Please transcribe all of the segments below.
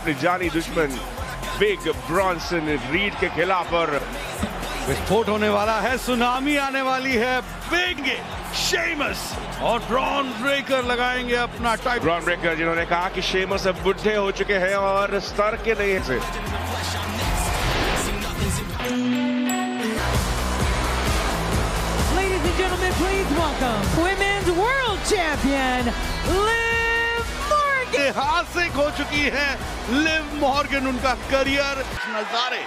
अपने जानी दुश्मन बिग ब्रॉन्सन रीड के खिलाफ। और विस्फोट होने वाला है, सुनामी आने वाली है। बिग शेमस और ब्रॉन ब्रेकर लगाएंगे अपना टाइप। ब्रॉन ब्रेकर जिन्होंने कहा कि शेमस अब बुढ़े हो चुके हैं और स्तर के नहीं से। Ladies and gentlemen, please welcome Women's World Champion Liv Morgan. ऐतिहासिक हो चुकी है लिव मॉर्गन, उनका करियर नजारे।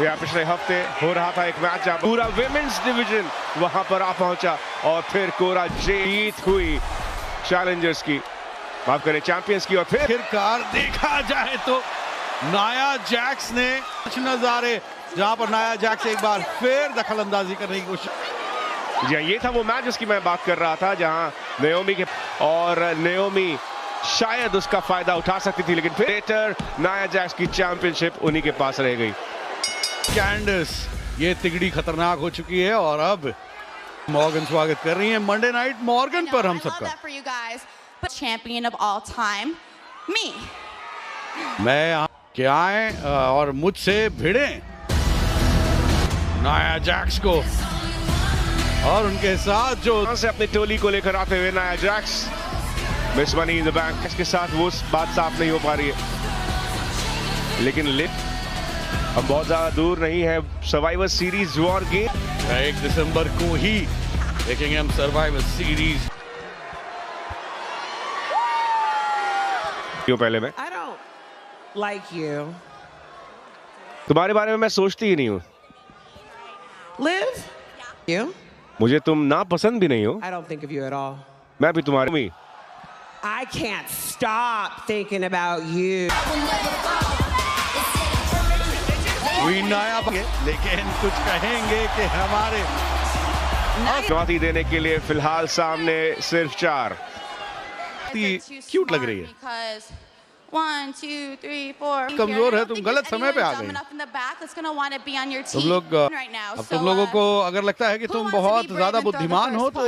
यहाँ पिछले हफ्ते हो रहा था एक मैच जहाँ पूरा विमेंस डिवीजन वहां पर आ पहुंचा और फिर कोरा जीत हुई चैलेंजर्स की, माफ करें चैंपियंस की। और फिर कार देखा जाए तो नाया जैक्स ने कुछ नजारे जहां पर नाया जैक्स एक बार फिर दखल अंदाजी करने की कोशिश। जी ये था वो मैच जिसकी मैं बात कर रहा था, जहां नेओमी के और नेओमी शायद उसका फायदा उठा सकती थी, लेकिन फिर नाया जैक्स की चैंपियनशिप उन्हीं के पास रह गई। कैंडिस ये तिगड़ी खतरनाक हो चुकी है और अब मॉर्गन स्वागत कर रही है मंडे नाइट मॉर्गन पर हम सबका। चैंपियन ऑफ ऑल टाइम मी। मैं यहाँ के आए और मुझसे भिड़े नाया जैक्स को और उनके साथ जो से अपनी टोली को लेकर आते हुए Nia Jax miss money in the bank के साथ वो बात साफ नहीं हो पा रही है, लेकिन लिव अब बहुत ज्यादा दूर नहीं है। सर्वाइवर सीरीज वॉर गेम 1 दिसंबर को ही देखेंगे हम सर्वाइवर सीरीज। क्यों पहले मैं I don't like you. तुम्हारे बारे में मैं सोचती ही नहीं हूँ। Liv? You? मुझे तुम ना पसंद भी नहीं हो। I don't think of you at all. मैं भी तुम्हारी में। I can't stop thinking about you. नाया लेकिन कुछ कहेंगे कि हमारे चुनौती देने के लिए फिलहाल सामने सिर्फ 4। क्यूट लग रही है। 1 2 3 4 कमजोर है, तुम गलत समय पे आ गई। तुम लोग अब तुम लोगों को अगर लगता है कि तुम बहुत ज्यादा बुद्धिमान हो तो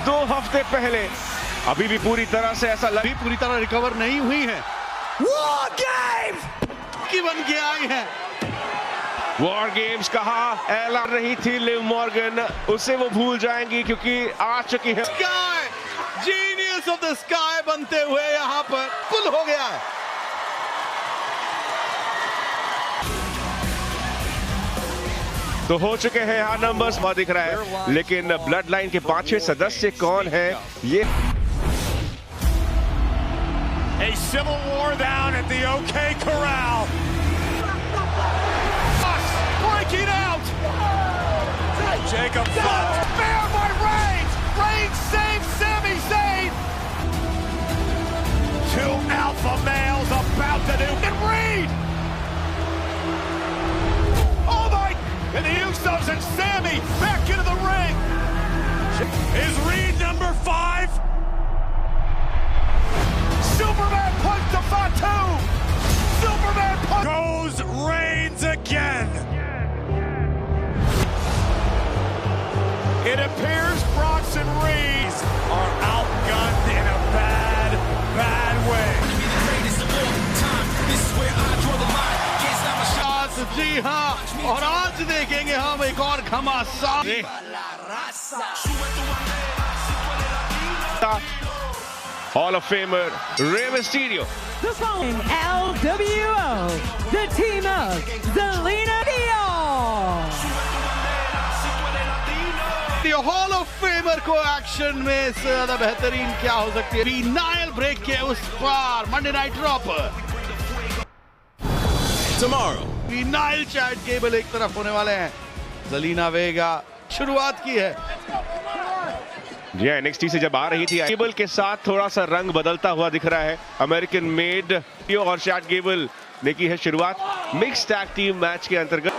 2 हफ्ते पहले अभी भी पूरी तरह से ऐसा पूरी तरह रिकवर नहीं हुई है। War Games! की बन के आई है। वॉर गेम्स कहा ऐलान रही थी लिव मॉर्गन, उसे वो भूल जाएंगी क्योंकि आ चुकी है। Sky genius of the sky बनते हुए यहाँ पर कुल हो गया है। तो हो चुके हैं यहाँ नंबर्स बहुत दिख रहा है, लेकिन ब्लड लाइन के 5-6 सदस्य कौन है ये। A civil war down at the OK Corral. Breaking out. Jacob Fott. Fair by Reigns. Reigns saves Sami Zayn. 2 alpha males about to do. And Reed. Oh my. And the Usos and Sami back into the ring. Is Reed number 5? Superman punch to Fatu. Superman punch. Goes Reigns again. It appears Brox and Reed are outgunned in a bad, bad way. जी हाँ, और आज देखेंगे हम एक और घमासान Hall of Famer Rey Mysterio. The following LWO, the team of Zelina Vio. Hall of famer को action में इससे ज्यादा बेहतरीन क्या हो सकती है। नाइल ब्रेक के उस पार मंडे नाइट रॉ पर Tomorrow. नाइल चैट गेबल एक तरफ होने वाले हैं। ज़ेलिना वेगा शुरुआत की है। जी NXT से जब आ रही थी, गेबल के साथ थोड़ा सा रंग बदलता हुआ दिख रहा है। अमेरिकन मेड और चैट गेबल ने की है शुरुआत मिक्स टैग टीम मैच के अंतर्गत।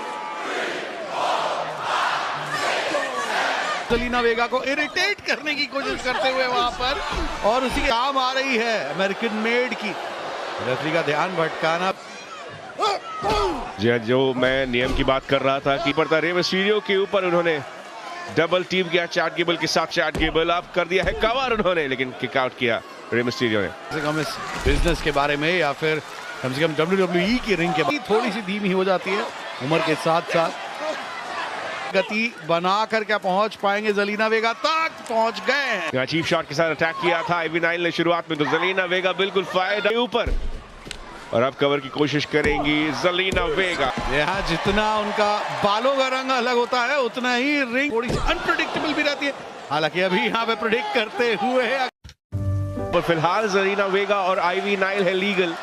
ज़ेलिना वेगा को इरिटेट करने की कोशिश करते हुए वहां पर, और उसी के काम आ रही है अमेरिकन मेड की। रेफरी का ध्यान भटकाना। जी जो मैं नियम की बात कर रहा था कि पड़ता रे मिस्टीरियो के ऊपर उन्होंने डबल टीम किया चैट गेबल के साथ। चैट गेबल अब कर दिया है कवर उन्होंने, लेकिन किक आउट किया रे मिस्टीरियो ने। कम से कम इस बिजनेस के बारे में या फिर कम से कम WWE की रिंग के बारे में थोड़ी सी धीमी हो जाती है उम्र के साथ साथ। गति बनाकर क्या पहुंच पाएंगे? ज़ेलिना वेगा तक पहुंच गए हैं। चीप शॉट के साथ अटैक किया था आईवी नाइल ने शुरुआत में, तो ज़ेलिना वेगा बिल्कुल फायर ऊपर और अब कवर की कोशिश करेंगी ज़ेलिना वेगा। यहाँ जितना उनका बालों का रंग अलग होता है उतना ही रिंग थोड़ी अनप्रेडिक्टेबल भी रहती है। हालांकि अभी यहाँ पे प्रेडिक्ट करते हुए पर फिलहाल ज़ेलिना वेगा और आईवी नाइल है लीगल,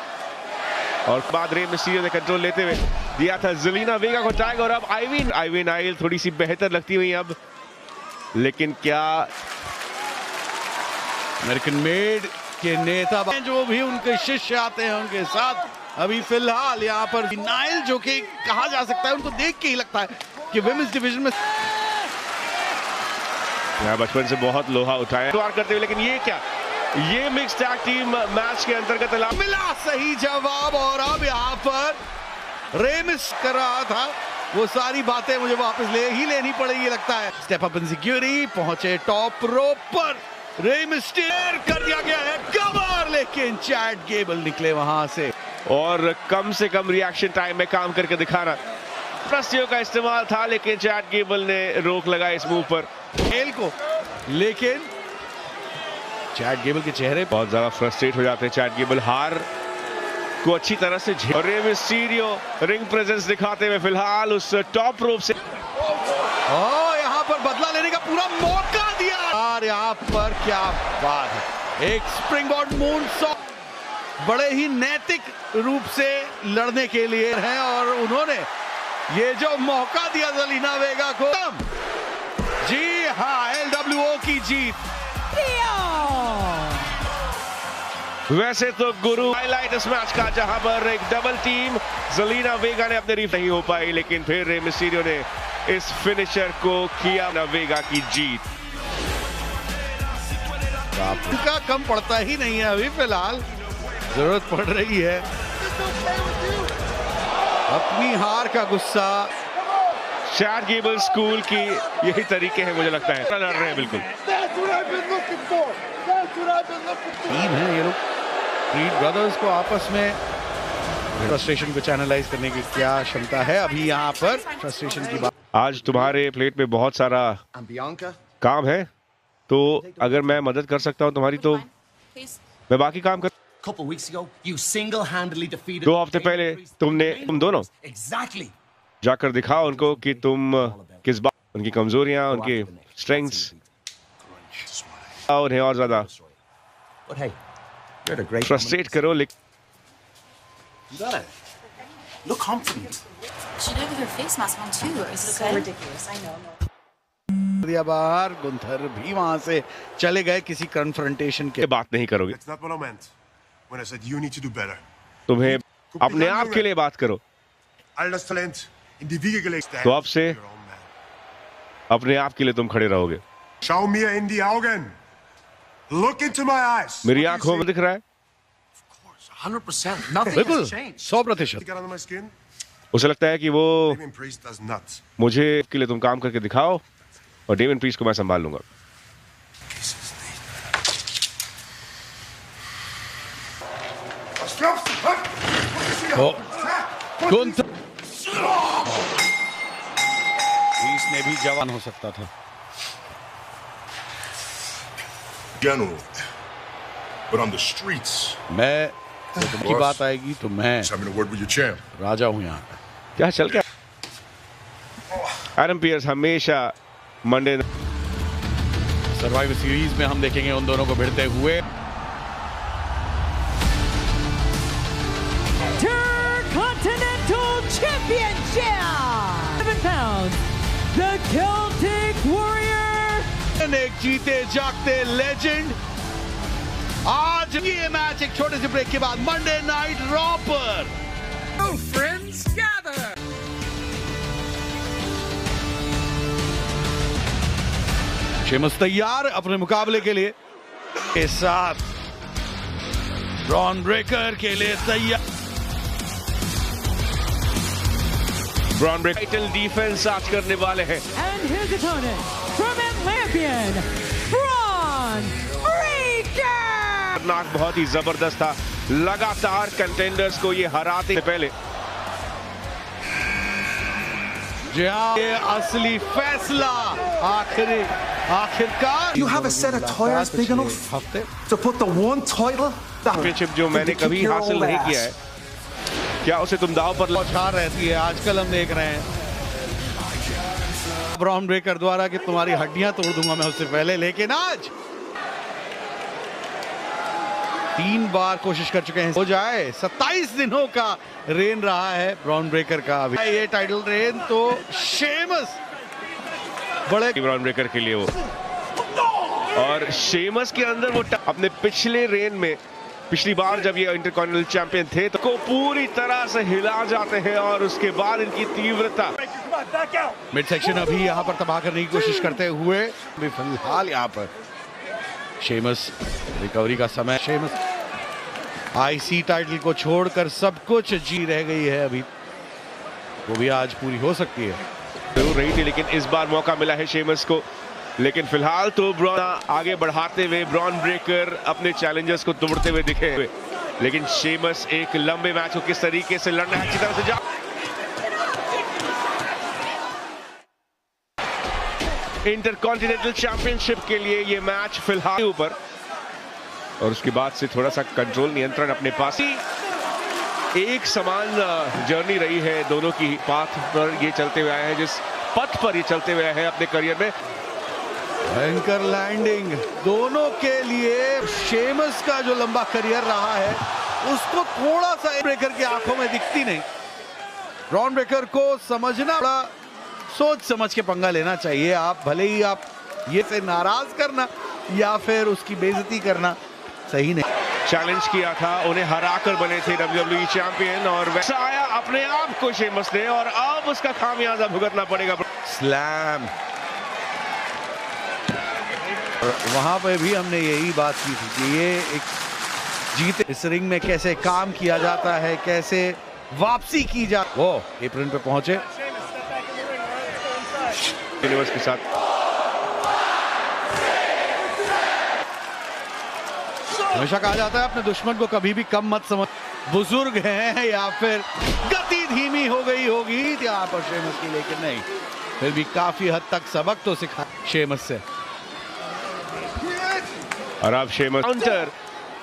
और बाद रे मिस्टीरियो ने कंट्रोल लेते हुए दिया था ज़ेलिना वेगा को टैग, और अब आईवी नाइल थोड़ी सी बेहतर लगती हुई अब, लेकिन क्या अमेरिकन मेड के नेता जो भी उनके शिष्य आते हैं उनके साथ अभी फिलहाल यहाँ पर नाइल जो कि कहा जा सकता है, उनको देख के ही लगता है कि विमेंस डिवीजन में बचपन से बहुत लोहा उठाया करते हुए, लेकिन ये क्या, ये मिक्स टैग टीम मैच के अंतर्गत मिला सही जवाब। और अब यहाँ पर रेमिस कर रहा था, वो सारी बातें मुझे वापस लेनी पड़ेगी लगता है। स्टेप अप इन सिक्योरिटी पहुंचे टॉप रोप पर, रे मिस्टीरियो कर दिया गया है कवर, लेकिन चैट गेबल निकले वहां से। और कम से कम रिएक्शन टाइम में काम करके दिखाना प्रस्तियों का इस्तेमाल था, लेकिन चैट गेबल ने रोक लगाई इस मूव पर खेल को। लेकिन चैट गेबल के चेहरे बहुत ज्यादा फ्रस्ट्रेट हो जाते हैं। चैट गेबल हार को अच्छी तरह से और रे मिस्टीरियो रिंग प्रेजेंस दिखाते हुए फिलहाल उस टॉप रोप से यहाँ पर बदला लेने का पूरा मौका दिया। और यहाँ पर क्या बात है, एक स्प्रिंगबोर्ड मूनसॉल्ट बड़े ही नैतिक रूप से लड़ने के लिए है, और उन्होंने ये जो मौका दिया ज़ेलिना वेगा को, जी हाँ, LWO की जीत। वैसे तो गुरु हाईलाइट इस मैच का, जहां पर एक डबल टीम ज़ेलिना वेगा ने अपने रीफ नहीं हो पाई, लेकिन फिर रे मिस्टीरियो ने इस फिनिशर को किया वेगा की जीत। का कम पड़ता ही नहीं है अभी फिलहाल, जरूरत पड़ रही है। अपनी हार का गुस्सा चैट गेबल स्कूल की यही तरीके हैं, मुझे लगता है लड़ रहे हैं बिल्कुल। टीम है ये लोग, क्रीड ब्रदर्स को आपस में फ्रस्ट्रेशन को चैनलाइज करने की क्या क्षमता है अभी यहाँ पर। फ्रस्ट्रेशन की बात, आज तुम्हारे प्लेट में बहुत सारा काम है, तो अगर मैं मदद कर सकता हूँ तुम्हारी तो मैं बाकी काम कर। 2 हफ्ते पहले तुम दोनों जाकर दिखाओ उनको कि तुम किस बात, उनकी कमजोरियां, उनकी स्ट्रेंथ्स, उन्हें और ज्यादा फ्रस्ट्रेट करो। Look confident. She did with her face mask on too. Is it okay? Ridiculous, I know. दिया बाहर, गुंथर भी वहां से चले गए किसी कन्फ्रंटेशन के। बात नहीं करोगे, That's not what I meant when I said you need to do better. तुम्हें अपने आप के लिए बात करो, All das Talent in die Wiege gelegt. तो अब से अपने आप के लिए तुम खड़े रहोगे। Schau mir in die Augen. Look into my eyes. मेरी आंखों में दिख रहा है, 100%. Nothing बिल्कुल has changed. 100%। Get under my skin. उसे लगता है कि वो Damien Priest does not. मुझे के लिए तुम काम करके दिखाओ और डेमियन प्रीस्ट को मैं संभाल लूंगा। गुंथर इसने भी जवान हो सकता था। General, but on the streets, मैं की बात आएगी तो मैं just having a word with your champ. राजा हूं यहाँ का। क्या चल क्या? एडम पियर्स हमेशा मंडे सर्वाइवर सीरीज में हम देखेंगे उन दोनों को भिड़ते हुए। Intercontinental Championship! 7 pounds, the Celtic Warrior! एक जीते जागते लेजेंड। आज ये मैच एक छोटे से ब्रेक के बाद मंडे नाइट रॉ पर। Friends gather! शेमस तैयार अपने मुकाबले के लिए के साथ, ब्रॉन ब्रेकर के लिए तैयार। ब्रॉन ब्रेकर टाइटल डिफेंस आज करने वाले हैं। And his opponent from Atlantean, Bron Breakker! बहुत ही जबरदस्त था, लगातार कंटेंडर्स को ये हराते से पहले। ये असली फैसला आखिरकार। You have a set of tires big enough to put the one title that championship जो मैंने कभी हासिल नहीं किया है, क्या उसे तुम दाव पर बौछार रहती है। आजकल हम देख रहे हैं ब्रॉन ब्रेकर द्वारा कि तुम्हारी हड्डियां तोड़ दूंगा मैं उससे पहले, लेकिन आज 3 बार कोशिश कर चुके हैं हो जाए। 27 दिनों का रेन रहा है ब्रॉन ब्रेकर का। अभी ये टाइटल रेन तो शेमस बड़े ब्रॉन ब्रेकर के लिए वो, और शेमस के अंदर वो अपने पिछले रेन में, पिछली बार जब ये इंटरकॉन्टिनेंटल चैंपियन थे तो को पूरी तरह से हिला जाते हैं और उसके बाद इनकी तीव्रता। मिड सेक्शन अभी यहाँ पर तबाह करने की कोशिश करते हुए फिलहाल यहाँ पर शेमस रिकवरी का समय। शेमस आईसी टाइटल को छोड़कर सब कुछ जी रह गई है, अभी वो भी आज पूरी हो सकती है। जरूर रही थी, लेकिन इस बार मौका मिला है शेमस को। लेकिन फिलहाल तो ब्रॉन आगे बढ़ाते हुए ब्रॉन ब्रेकर अपने चैलेंजर्स को तोड़ते हुए दिखे हुए, लेकिन शेमस एक लंबे मैच को किस तरीके से लड़ना है अच्छी तरह से जा। इंटरकॉन्टिनेंटल चैंपियनशिप के लिए ये मैच फिलहाल ऊपर, और उसके बाद से थोड़ा सा कंट्रोल नियंत्रण अपने पास। एक समान जर्नी रही है दोनों की, पाथ पर ये चलते हुए आए हैं, जिस पथ पर ये चलते हुए आए हैं अपने करियर में। भयंकर लैंडिंग दोनों के लिए। शेमस का जो लंबा करियर रहा है उसको थोड़ा सा ब्रेकर की आंखों में दिखती नहीं। ब्रॉन ब्रेकर को समझना, बड़ा सोच समझ के पंगा लेना चाहिए। आप भले ही आप ये से नाराज करना या फिर उसकी बेइज्जती करना सही नहीं। चैलेंज किया था, उन्हें हराकर बने थे WWE चैंपियन, और वैसा आया अपने आप को शेमस ने, और अब उसका खामियाजा भुगतना पड़ेगा। स्लैम, वहां पे भी हमने यही बात की थी कि ये एक जीते इस रिंग में कैसे काम किया जाता है, कैसे वापसी की जा। वो एप्रन पे पहुंचे यूनिवर्स के साथ। हमेशा कहा जाता है अपने दुश्मन को कभी भी कम मत समझ। बुजुर्ग हैं या फिर गति धीमी हो गई होगी यहाँ पर शेमस की, लेकिन नहीं, फिर भी काफी हद तक सबक तो सिखा शेमस से। और अब शेमस काउंटर,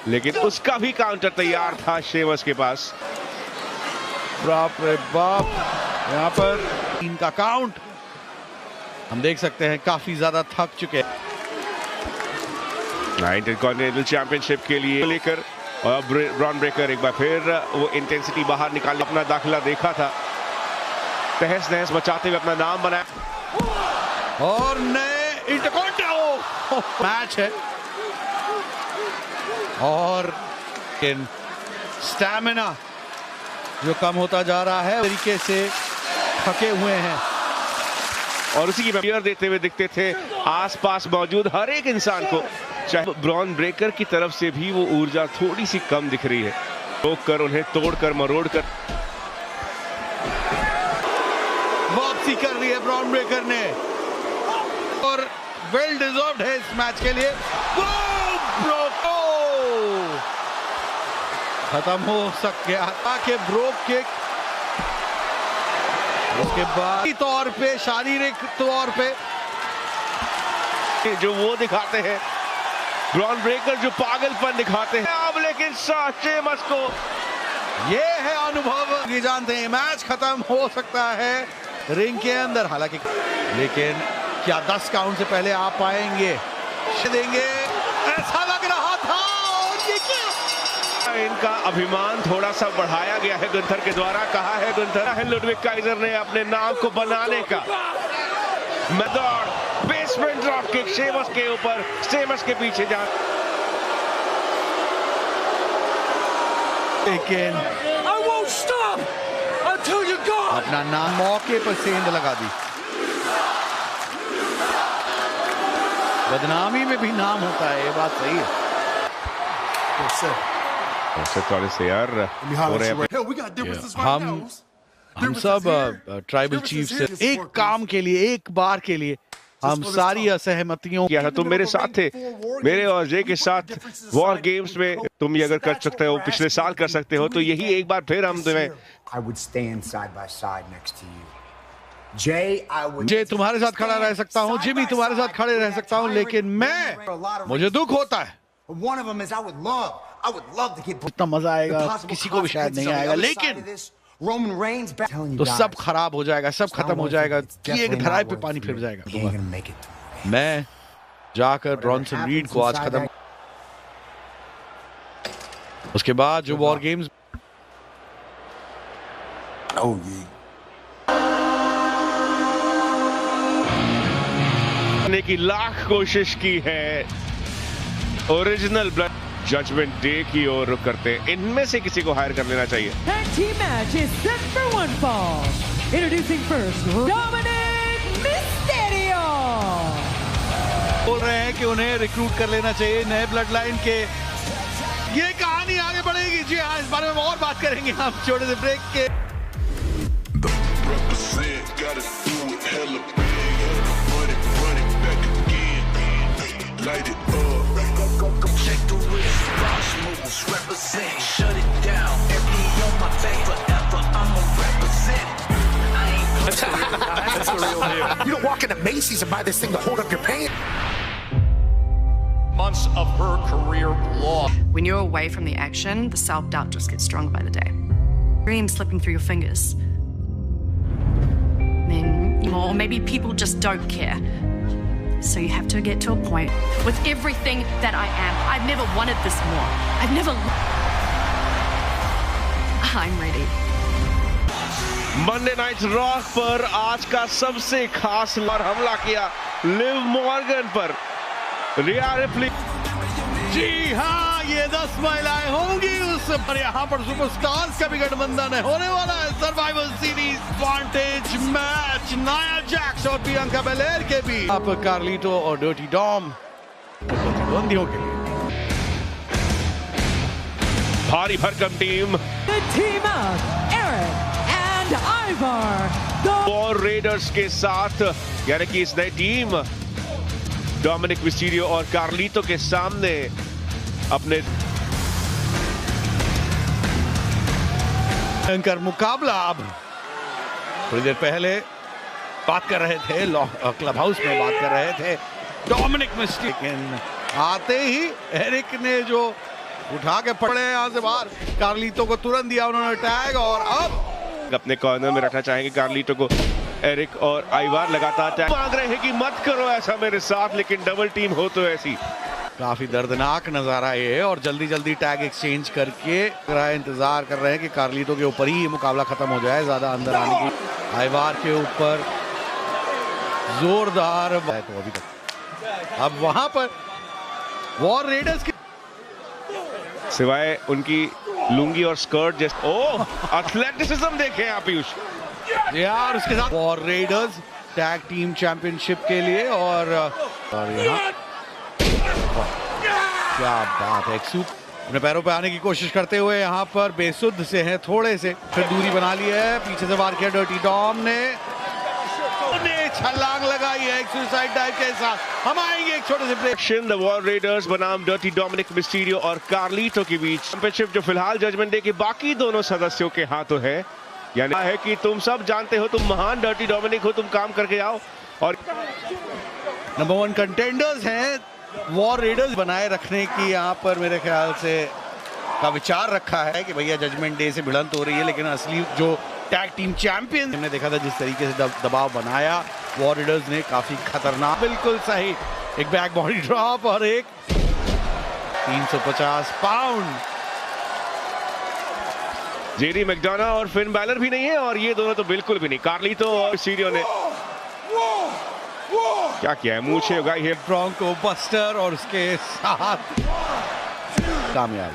लेकिन उसका भी काउंटर तैयार था शेमस के पास। बाप रे बाप, यहाँ पर 3 का काउंट हम देख सकते हैं, काफी ज्यादा थक चुके हैं। इंटरकॉन्टिनेंटल चैंपियनशिप के लिए लेकर, और ब्रॉन ब्रेकर एक बार फिर वो इंटेंसिटी बाहर निकाल अपना दाखिला देखा था, तहस नहस मचाते हुए अपना नाम बनाया। और नए इंटरकॉन्टिनेंटल मैच है, और स्टैमिना जो कम होता जा रहा है, तरीके से थके हुए हैं, और उसी की पेयर देते हुए दिखते थे आसपास मौजूद हर एक इंसान को। चाहे ब्रॉन ब्रेकर की तरफ से भी वो ऊर्जा थोड़ी सी कम दिख रही है, रोक कर उन्हें तोड़कर मरोड़ कर वापसी कर रही है ब्रॉन ब्रेकर ने, और वेल डिजर्व्ड है इस मैच के लिए। खत्म हो सके के ब्रोक किक, उसके बाद तौर पे शारीरिक तौर पे जो वो दिखाते हैं ब्रॉन ब्रेकर, जो पागलपन दिखाते हैं अब, लेकिन शेमस को ये है अनुभव। ये जानते हैं मैच खत्म हो सकता है रिंग के अंदर, हालांकि लेकिन क्या 10 काउंट से पहले आ पाएंगे, देंगे ऐसा लग रहा था। और ये क्या, इनका अभिमान थोड़ा सा बढ़ाया गया है गुंथर के द्वारा। कहा है गुंथर, लुडविग काइजर ने अपने नाम को बनाने का method, basement drop kick Sheamus के ऊपर, शेमस के पीछे जा, लेकिन I won't stop until you're gone. अपना नाम मौके पर सेंध लगा दी। बदनामी में भी नाम होता है, ये बात सही है। यार Hell, we got differences right now. हम हम सब ट्राइबल चीफ से एक काम के लिए, एक बार के लिए हम सारी असहमतियों किया था। तुम मेरे साथ थे, मेरे और जय के साथ वॉर गेम्स में। तुम ये अगर कर सकते हो, पिछले साल कर सकते हो, तो यही एक बार फिर हम तुम्हें। I would stand side by side next to you. Jay, I would. जय तुम्हारे साथ खड़ा रह सकता हूँ, जिमी तुम्हारे साथ खड़े रह सकता हूँ, लेकिन मुझे दुख होता है। One of them is I would love to get. इतना मजा आएगा किसी को भी शायद नहीं आएगा, लेकिन Roman Reigns back. तो सब खराब हो जाएगा, सब खत्म हो जाएगा, कि एक धराई पे पानी फिर जाएगा। मैं जाकर ब्रॉन्सन रीड को आज खत्म, उसके बाद जो वॉर गेम्स करने की लाख कोशिश की है। ओरिजिनल ब्लड जजमेंट डे की ओर रुख करते हैं। इनमें से किसी को हायर कर लेना चाहिए। Tag team match is set for one fall. Introducing first, Dominic Mysterio. बोल रहे हैं कि उन्हें रिक्रूट कर लेना चाहिए नए ब्लड लाइन के। ये कहानी आगे बढ़ेगी, जी हाँ, इस बारे में और बात करेंगे हम छोटे से ब्रेक के। You don't walk into Macy's and buy this thing to hold up your pants. Months of her career lost. When you're away from the action, the self-doubt just gets stronger by the day. Dreams slipping through your fingers. Then, or maybe people just don't care. So you have to get to a point with everything that I am. I've never wanted this more. I'm ready. Monday night raw पर आज का सबसे खास हमला किया Liv Morgan पर रिया replay. जी हाँ, ये 10 महिलाएं होंगी उस पर। यहाँ पर सुपरस्टार्स का भी गठबंधन होने वाला है। Survival series advantage match, Nia Jax और प्रियंका बेलेर के बीच। आप कार्लिटो और डर्टी डॉम प्रतिद्वंदियों के लिए भारी भरकम team. The team of Eric and Ivar. War readers के साथ, यानी कि इस नई टीम डोमिनिक मिस्टीरियो और कार्लिटो के सामने अपने भयंकर मुकाबला। अब थोड़ी देर पहले बात कर रहे थे, क्लब हाउस में बात कर रहे थे डोमिनिक मिस्टीरियो, लेकिन आते ही एरिक ने जो उठा के पड़े यहाँ से बाहर, कार्लिटो को तुरंत दिया उन्होंने टैग, और अब अपने कॉर्नर में रखना चाहेंगे कार्लिटो को। एरिक और आइवार लगातार टैग मांग रहे हैं कि मत करो ऐसा मेरे साथ, लेकिन डबल टीम हो तो ऐसी। काफी दर्दनाक नजारा ये है, और जल्दी जल्दी टैग एक्सचेंज करके इंतजार कर रहे हैं कि कार्लिटो के ऊपर ही मुकाबला खत्म हो जाए, ज्यादा अंदर आने की। आइवार के ऊपर जोरदार तो अभी तक। अब वहां पर वॉर रेडर्स की सिवाय उनकी लुंगी और स्कर्ट जैसे, ओह एथलेटिसिज्म देखें आप पीयूष यार, उसके साथ war readers tag team championship के लिए। और यहाँ क्या बात है, एक सूप अपने पैरों पे आने की कोशिश करते हुए यहाँ पर बेसुध से हैं, थोड़े से फिर दूरी बना ली है, पीछे से वार किया डर्टी डॉम ने छलांग लगाई है एक सुसाइड डाइव के साथ। हम आएंगे एक छोटे से ब्रेक। द वॉर रेडर्स बनाम डर्टी डोमिनिक मिस्टीरियो और कार्लिटो के बीच चैंपियनशिप, जो फिलहाल जजमेंट डे के बाकी दोनों सदस्यों के हाथों है। यानी है कि तुम सब जानते हो, तुम महान डर्टी डोमिनिक हो, तुम काम करके आओ। और नंबर 1 कंटेंडर्स हैं वॉर रेडर्स बनाए रखने की, यहाँ पर मेरे ख्याल से का विचार रखा है कि भैया जजमेंट डे से भिड़ंत हो रही है, लेकिन असली जो टैग टीम चैंपियन हमने देखा था जिस तरीके से दबाव बनाया वॉर रेडर्स ने, काफी खतरनाक। बिल्कुल सही, एक बैक बॉडी ड्रॉप और एक 350 पाउंड। जेरी मैकडोना और फिन बैलर भी नहीं है, और ये दोनों तो बिल्कुल भी नहीं। कार्लिटो और मिस्टीरियो ने क्या किया है, मूछे उगाई है। ब्रोंको बस्टर और उसके साथ कामयाब।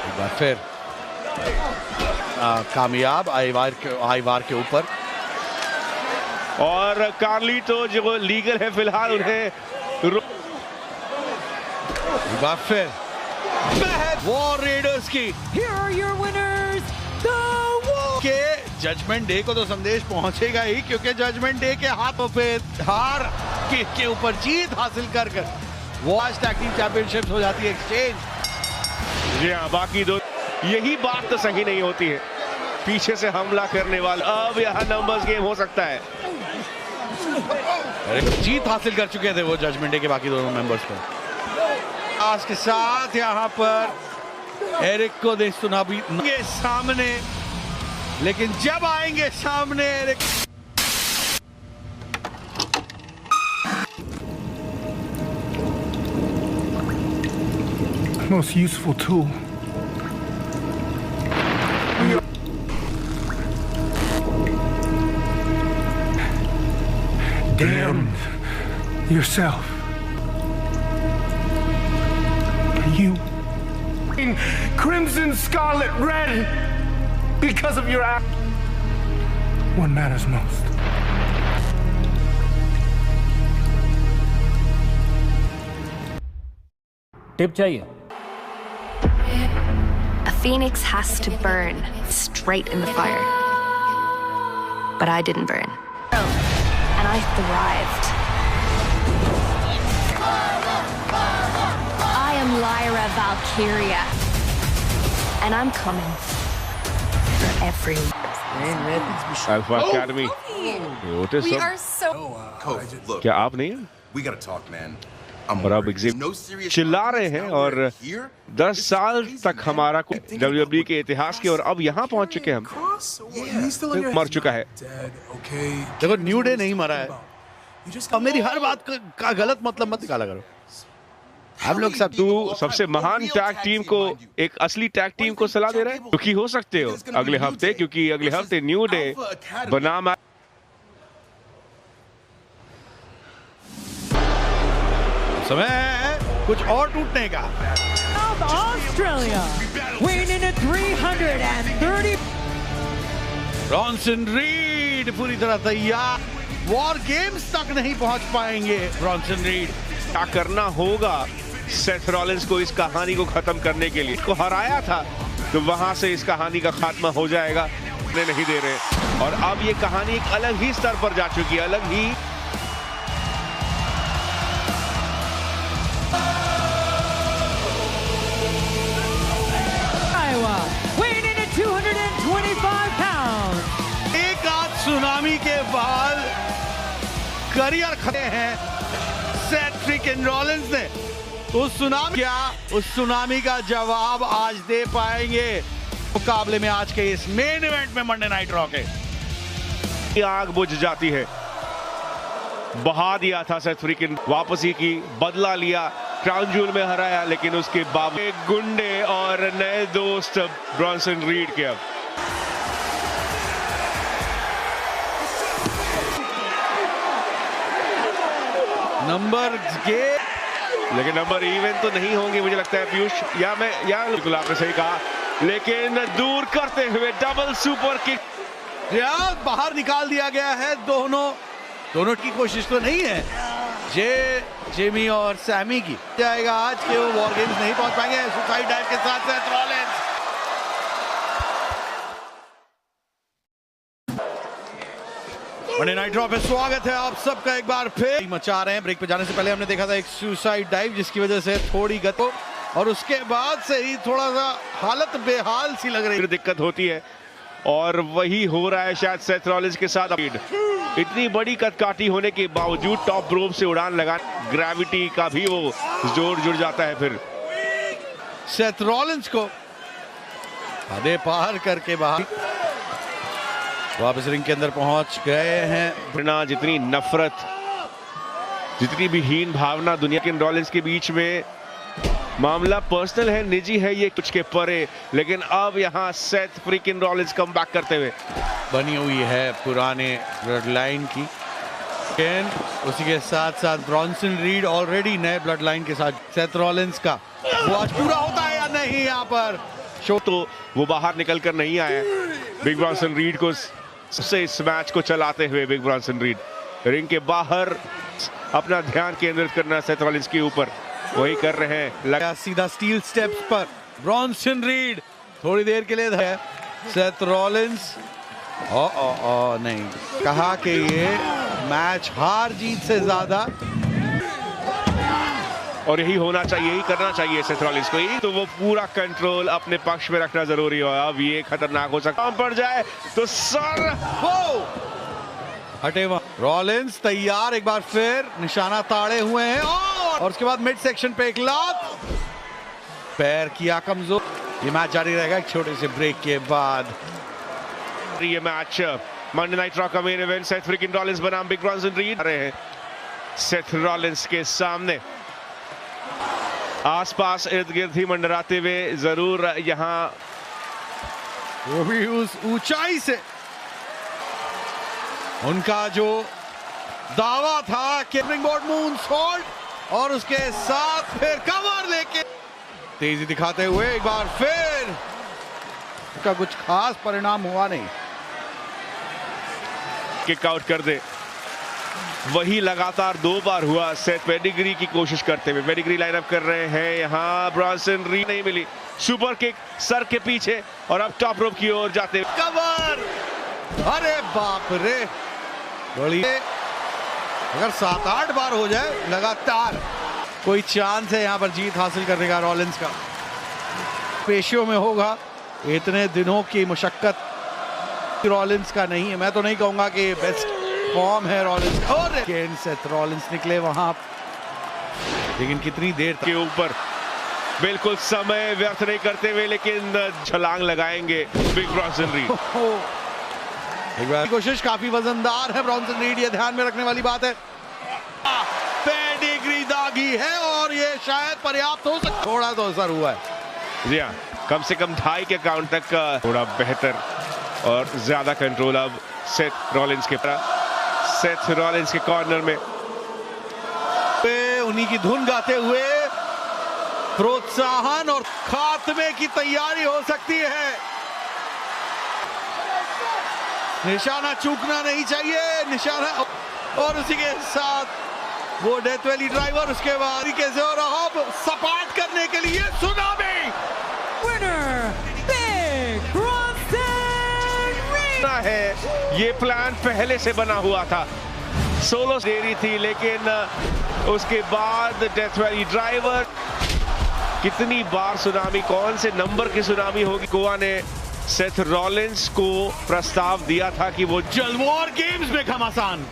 एक बार फिर कामयाब आइवार के ऊपर। और कार्लिटो जो लीगल है फिलहाल, उन्हें एक बार फिर वॉर रेडर्स की Here are your winners, the War. के जजमेंट डे को तो संदेश पहुंचेगा ही, क्योंकि जजमेंट डे के हाथों पे हार के ऊपर जीत हासिल कर वो आज टैग टीम चैंपियनशिप हो जाती है एक्सचेंज। जी हाँ, बाकी दो यही बात तो सही नहीं होती है, पीछे से हमला करने वाला। अब यहाँ नंबर्स गेम हो सकता है। जीत हासिल कर चुके थे वो जजमेंट डे के बाकी दोनों मेंबर्स पर। आज के साथ यहाँ पर एरिक को दे सुना भी सामने, लेकिन जब आएंगे सामने Eric Most useful tool. Damned yourself. You in crimson, scarlet, red because of your act. What matters most? Tip चाहिए? A phoenix has to burn straight in the fire. But I didn't burn. And I thrived. I am Lyra Valkyria. And I'm coming for everyone. Alpha Academy. We are so. Coach, look, क्या आप नहीं हैं? we gotta talk, man. I'm और अब worried. Exit No serious चिल्ला problems रहे हैं now और we're here. 10 साल तक हमारा WWE के इतिहास के, और अब यहाँ पहुंच चुके हैं हम। मर चुका है। देखो, न्यू डे नहीं मरा है। अब मेरी हर बात का गलत मतलब मत निकाला करो। आप लोग सब तू सबसे महान टैग टीम को, एक असली टैग टीम को सलाह दे रहा है? दुखी हो सकते हो अगले हफ्ते, क्योंकि अगले हफ्ते न्यू डे बनाम समय है कुछ और टूटने का। South Australia, weighing in at 330. Bronson read पूरी तरह तैयार। वॉर गेम्स तक नहीं पहुंच पाएंगे ब्रॉन्सन रीड। क्या करना होगा सेथ रॉलिंस को इस कहानी को खत्म करने के लिए? को हराया था तो वहां से इस कहानी का खात्मा हो जाएगा, नहीं दे रहे। और अब ये कहानी एक अलग ही स्तर पर जा चुकी है, अलग ही। Iowa, weighing in at 225 pounds. एक आध सुनामी के बाद करियर खड़े हैं सेथ फ्रीकिन रॉलिंस ने। उस सुनामी का जवाब आज दे पाएंगे मुकाबले में आज के इस मेन इवेंट में मंडे नाइट रॉ के। आग बुझ जाती है। बहा दिया था सेथ फ्रीकिन, वापसी की, बदला लिया, क्राउन जूल में हराया, लेकिन उसके बावजूद गुंडे और नए दोस्त ब्रॉन्सन रीड के अब नंबर के, लेकिन नंबर इवन तो नहीं होंगे मुझे लगता है पीयूष, या बिल्कुल आपने सही कहा, लेकिन दूर करते हुए डबल सुपर किक बाहर निकाल दिया गया है। दोनों की कोशिश तो नहीं है जेमी और सैमी की जाएगा आज के वो वॉर गेम्स नहीं पहुंच पाएंगे। सुसाइड डाइव के साथ Seth Rollins. Monday night raw पे स्वागत है आप सबका एक बार फिर। मचा रहे हैं। ब्रेक पे जाने से पहले हमने देखा था एक सुसाइड डाइव जिसकी वजह से थोड़ी गति, और उसके बाद से ही थोड़ा सा हालत बेहाल सी लग रही है, दिक्कत होती है, और वही हो रहा है शायद सेथ रॉलिंस के साथ। इतनी बड़ी कदकाठी होने के बावजूद टॉप रोप से उड़ान लगा, ग्रेविटी का भी वो जोर जुड़ जाता है। फिर सेथ रॉलिंस को हदें पार करके बाहर वापस रिंग के अंदर पहुंच गए हैं। जितनी नफरत, जितनी भी हीन भावना दुनिया के रॉलिंस के बीच में, मामला पर्सनल है, निजी है, ये कुछ के परे, लेकिन अब यहाँ सेथ फ्रीकिन रॉलिंस कम बैक करते हुए बनी हुई है पुराने ब्लड लाइन की। उसी के साथ साथ ब्रॉन्सन रीड ऑलरेडी नए ब्लड लाइन के साथ। सेथ रॉलिंस का वो आज पूरा होता है या नहीं यहाँ पर शो, तो वो बाहर निकल कर नहीं आए। बिग ब्रॉन्सन रीड को से इस मैच को चलाते हुए बिग ब्रॉन्सन रीड रिंग के बाहर अपना ध्यान केंद्रित करना सेथ रॉलिंस के ऊपर। वही कर रहे हैं। लगा सीधा स्टील स्टेप्स पर ब्रॉन्सन रीड थोड़ी देर के लिए है। सेथ रॉलिंस नहीं, कहा कि ये मैच हार जीत से ज्यादा, और यही होना चाहिए, यही करना चाहिए सेथ रॉलिंस को। तो वो पूरा कंट्रोल अपने पक्ष में रखना जरूरी है। अब ये खतरनाक हो सकता है, पड़ जाए तो सर हटे वहां। रॉलिंस तैयार, एक बार फिर निशाना ताड़े हुए हैं और उसके बाद मिड सेक्शन पे एक लात, पैर किया कमजोर। ये मैच जारी रहेगा एक छोटे से ब्रेक के बाद। ये मैच मंडे नाइट रॉ का मेन इवेंट सेथ फ्रीकिन रॉलिंस बनाम बिग ब्रॉन्सन रीड आ रहे हैं सेथ रॉलिंस के सामने। आसपास इर्द गिर्द ही मंडराते हुए जरूर यहां, वो भी उस ऊंचाई से उनका जो दावा था कि स्प्रिंगबोर्ड मूनसॉल्ट और उसके साथ फिर कवर लेके तेजी दिखाते हुए एक बार फिर उसका कुछ खास परिणाम हुआ नहीं। किक आउट कर दे, वही लगातार 2 बार हुआ। सेथ पेडिग्री की कोशिश करते हुए पेडिग्री लाइनअप कर रहे हैं यहां। ब्रॉन्सन रीड नहीं मिली, सुपर किक सर के पीछे और अब टॉप रोप की ओर जाते हुए कवर। अरे बाप रे, बड़ी अगर 7-8 बार हो जाए लगातार, कोई चांस है यहां पर जीत हासिल करने का रॉलिंस का। पेशियों में होगा, इतने दिनों की मुशक्कत रॉलिंस का नहीं है। मैं तो नहीं कहूंगा कि बेस्ट फॉर्म है रॉलिंस। और सेथ रॉलिंस निकले वहां, लेकिन कितनी देर तक के ऊपर बिल्कुल समय व्यर्थ नहीं करते हुए, लेकिन छलांग लगाएंगे बिग ब्रॉन्सन रीड। एक बार कोशिश काफी वजनदार है ब्रॉन्सन रीड, ये ध्यान में रखने वाली बात है। पेडिग्री दागी है और ये शायद पर्याप्त हो सकता, थोड़ा तो असर हुआ है। जी हाँ, कम से कम 2.5 के काउंट तक थोड़ा बेहतर और ज्यादा कंट्रोल अब सेथ रॉलिंस के सेथ रॉलिंस के कॉर्नर में उन्हीं की धुन गाते हुए प्रोत्साहन और खात्मे की तैयारी हो सकती है। निशाना चूकना नहीं चाहिए, निशाना, और उसी के साथ वो डेथ वैली ड्राइवर, उसके बाद तरीके से और अब सपाट करने के लिए tsunami. Winner, Big Bronson Reed. है ये प्लान पहले से बना हुआ था, सोलो देरी थी, लेकिन उसके बाद डेथ वैली ड्राइवर। कितनी बार सुनामी, कौन से नंबर की सुनामी होगी? गोवा ने सेथ रॉलिंस को प्रस्ताव दिया था कि वो जलवॉर गेम्स में घमासान